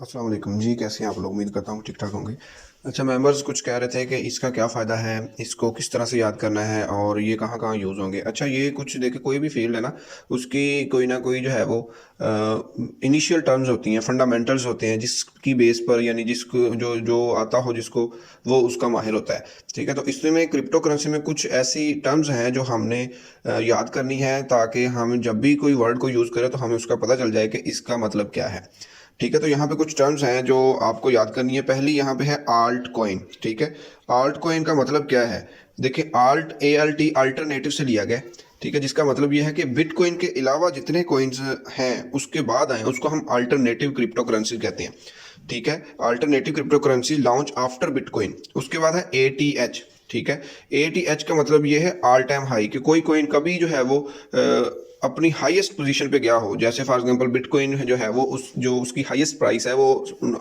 अस्सलाम वालेकुम जी, कैसे हैं आप लोग? उम्मीद करता हूँ ठीक-ठाक होंगे। अच्छा, मेंबर्स कुछ कह रहे थे कि इसका क्या फ़ायदा है, इसको किस तरह से याद करना है और ये कहाँ-कहाँ यूज़ होंगे। अच्छा, ये कुछ देखिए कोई भी फ़ील्ड है ना, उसकी कोई ना कोई जो है वो इनिशियल टर्म्स होती हैं, फंडामेंटल्स होते हैं जिसकी बेस पर यानी जिसको जो जो आता हो जिसको, वो उसका माहिर होता है। ठीक है? तो इसमें क्रिप्टो करेंसी में कुछ ऐसी टर्म्स हैं जो हमने याद करनी है ताकि हम जब भी कोई वर्ड को यूज़ करें तो हमें उसका पता चल जाए कि इसका मतलब क्या है। ठीक है, तो यहाँ पे कुछ टर्म्स हैं जो आपको याद करनी है। पहली यहाँ पे है आल्ट कॉइन। ठीक है, आल्ट कॉइन का मतलब क्या है? देखिए, आल्ट ALT अल्टरनेटिव से लिया गया है। ठीक है, जिसका मतलब ये है कि बिटकॉइन के अलावा जितने कॉइन्स हैं उसके बाद आए उसको हम अल्टरनेटिव क्रिप्टो करेंसी कहते हैं। ठीक है, alternative crypto currency launch after bitcoin. उसके बाद है ATH। ठीक है, ATH का मतलब ये है ऑल टाइम हाई, कि कोई कॉइन कभी जो है वो अपनी हाईएस्ट पोजीशन पे गया हो। जैसे फॉर एग्जांपल बिटकॉइन जो है वो जो उसकी हाईएस्ट प्राइस है वो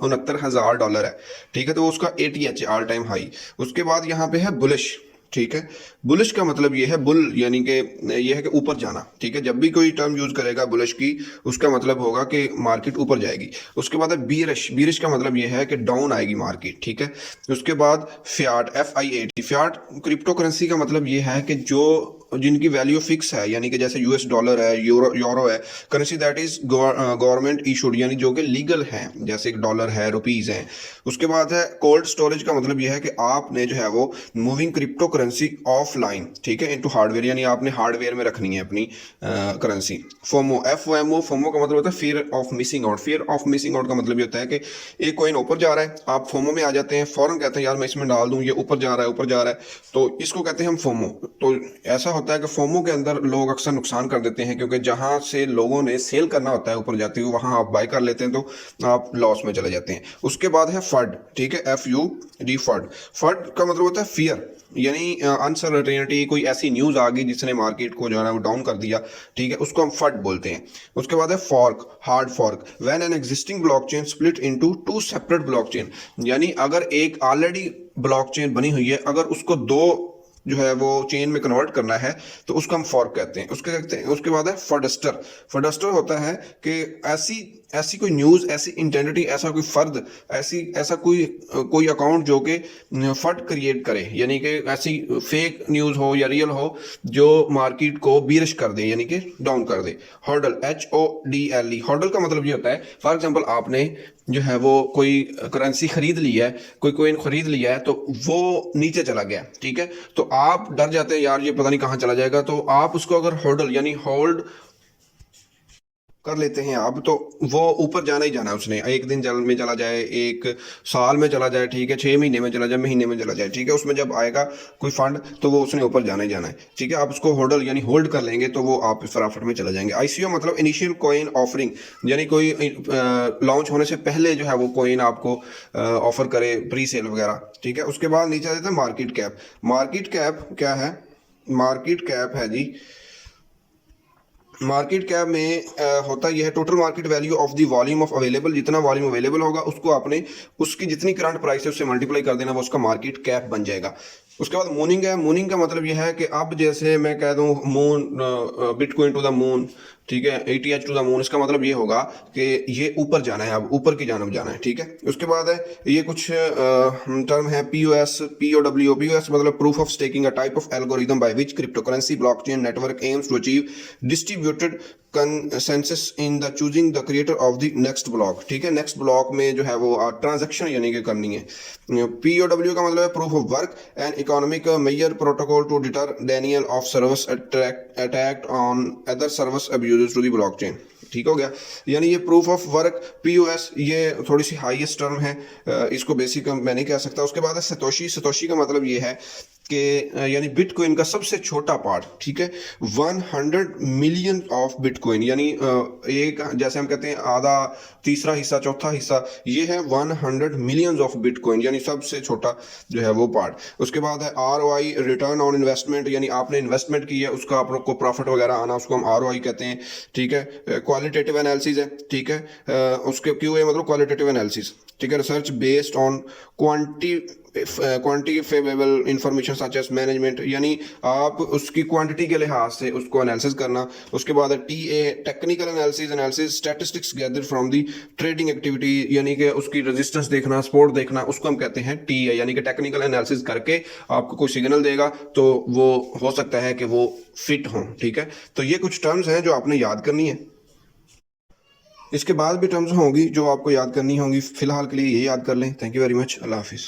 $69,000 है। ठीक है, तो उसका ATH ऑल टाइम हाई। उसके बाद यहाँ पे है बुलिश। ठीक है, बुलिश का मतलब ये है, बुल यानी कि ये है कि ऊपर जाना। ठीक है, जब भी कोई टर्म यूज करेगा बुलिश की, उसका मतलब होगा कि मार्केट ऊपर जाएगी। उसके बाद है बीरिश। बीरिश का मतलब ये है कि डाउन आएगी मार्केट। ठीक है, उसके बाद Fiat, FIAT। Fiat crypto currency का मतलब ये है कि जो जिनकी वैल्यू फिक्स है, यानी कि जैसे US डॉलर है, यूरो है, currency that is government issued, यानी जो कि लीगल है, जैसे डॉलर है, रुपीज है। उसके बाद है कोल्ड स्टोरेज का मतलब यह है कि आपने जो है वो मूविंग क्रिप्टो करेंसी ऑफलाइन, ठीक है, इनटू हार्डवेयर, यानी आपने हार्डवेयर में रखनी है अपनी करेंसी। फोमो, FOMO, फोमो का मतलब होता है fear of missing out. Fear of missing out का मतलब ये होता है कि एक कॉइन ऊपर जा रहा है, आप फोमो में आ जाते हैं, फौरन कहते हैं यार मैं इसमें डाल दूं, ये ऊपर जा रहा है, ऊपर जा रहा है, तो इसको कहते हैं हम फोमो। तो ऐसा होता है कि फोमो के अंदर लोग अक्सर नुकसान कर देते हैं, क्योंकि जहां से लोगों ने सेल करना होता है ऊपर जाते हुए, वहां आप बाय कर लेते हैं तो आप लॉस में चले जाते हैं। उसके बाद है फड। ठीक है, FUD, फड। फड का मतलब होता है फियर, यानी अनसर्टेनिटी, कोई ऐसी न्यूज आ गई जिसने मार्केट को जो है वो डाउन कर दिया। ठीक है, उसको हम फड बोलते हैं। उसके बाद है fork, hard fork. When an existing blockchain split into two separate blockchain, यानी अगर एक ऑलरेडी ब्लॉकचेन बनी हुई है, अगर उसको दो जो है वो चेन में कन्वर्ट करना है तो उसको हम फॉर्क कहते हैं। उसके कहते हैं, उसके बाद है फडस्टर। फडस्टर होता है कि ऐसी ऐसी कोई न्यूज, ऐसी इंटेंटिटी, ऐसा कोई फर्द, ऐसी ऐसा कोई कोई अकाउंट जो कि फट क्रिएट करे, यानी कि ऐसी फेक न्यूज हो या रियल हो जो मार्केट को बीरिश कर दे, यानी कि डाउन कर दे। हॉर्डल, HODLE। हॉर्डल का मतलब ये होता है, फॉर एग्जांपल आपने जो है वो कोई करेंसी खरीद ली है, कोई कोइन खरीद लिया है, तो वो नीचे चला गया। ठीक है, तो आप डर जाते हैं यार ये पता नहीं कहाँ चला जाएगा, तो आप उसको अगर होल्डल यानी होल्ड कर लेते हैं आप, तो वो ऊपर जाना ही जाना है उसने। एक दिन जल में चला जाए, एक साल में चला जाए, ठीक है, 6 महीने में चला जाए, महीने में चला जाए, ठीक है, उसमें जब आएगा कोई फंड तो वो उसने ऊपर जाना ही जाना है। ठीक है, आप उसको होल्डर यानी होल्ड कर लेंगे तो वो आप फटाफट में चले जाएंगे। ICO मतलब इनिशियल कॉइन ऑफरिंग, यानी कोई लॉन्च होने से पहले जो है वो कॉइन आपको ऑफर करे, प्री सेल वगैरह। ठीक है, उसके बाद नीचे आ जाता है मार्केट कैप। मार्केट कैप क्या है? मार्केट कैप है जी, मार्केट कैप में होता यह है total market value of the volume of available. जितना वॉल्यूम अवेलेबल होगा उसको आपने उसकी जितनी करंट प्राइस है उससे मल्टीप्लाई कर देना, वो उसका मार्केट कैप बन जाएगा। उसके बाद मूनिंग है। मूनिंग का मतलब यह है कि अब जैसे मैं कह दूं moon, Bitcoin to the moon, ठीक है, ATH टू द मून, इसका मतलब ये होगा कि ये ऊपर जाना है, अब ऊपर की जानब जाना है। ठीक है, उसके बाद है ये कुछ टर्म है POS, POW। POS मतलब proof of staking, a type of algorithm by which cryptocurrency blockchain network aims to achieve distributed consensus in the choosing the creator of the next block. ठीक है, next block में जो है वो transaction यानी कि करनी है। POW का मतलब है proof of work and economic measure protocol to deter denial of service attack on other service abuse to the blockchain. ठीक हो गया, यानी ये प्रूफ ऑफ वर्क POS, ये थोड़ी सी हाईएस्ट टर्म है, इसको बेसिक मैं नहीं कह सकता। उसके बाद है सतोशी। सतोशी का मतलब ये है कि यानी बिटकॉइन का सबसे छोटा पार्ट। ठीक है, 100 मिलियन ऑफ बिटकॉइन, यानी एक जैसे हम कहते हैं आधा, तीसरा हिस्सा, चौथा हिस्सा, ये है 100 मिलियन ऑफ बिटकॉइन, यानी सबसे छोटा जो है वो पार्ट। उसके बाद है ROI, रिटर्न ऑन इन्वेस्टमेंट, यानी आपने इन्वेस्टमेंट की है उसका आपको प्रॉफिट वगैरह आना, उसको हम ROI कहते हैं। ठीक है, क्वालिटेटिव एनालिसिस है। ठीक है, उसके QA मतलब क्वालिटेटिव एनालिसिस। ठीक है, research based on quantifiable information such as management, यानी आप उसकी क्वांटिटी के लिहाज से उसको एनालिसिस करना। उसके बाद T A technical analysis statistics gather from the trading activity, यानी कि उसकी रेजिस्टेंस देखना, सपोर्ट देखना, उसको हम कहते हैं टी ए, यानी कि टेक्निकल एनालिसिस करके आपको कोई सिग्नल देगा तो वो हो सकता है कि वो फिट हो। ठीक है, तो ये कुछ टर्म्स हैं जो आपने याद करनी है। इसके बाद भी टर्म्स होंगी जो आपको याद करनी होंगी, फिलहाल के लिए ये याद कर लें। थैंक यू वेरी मच, अल्लाह हाफिज़।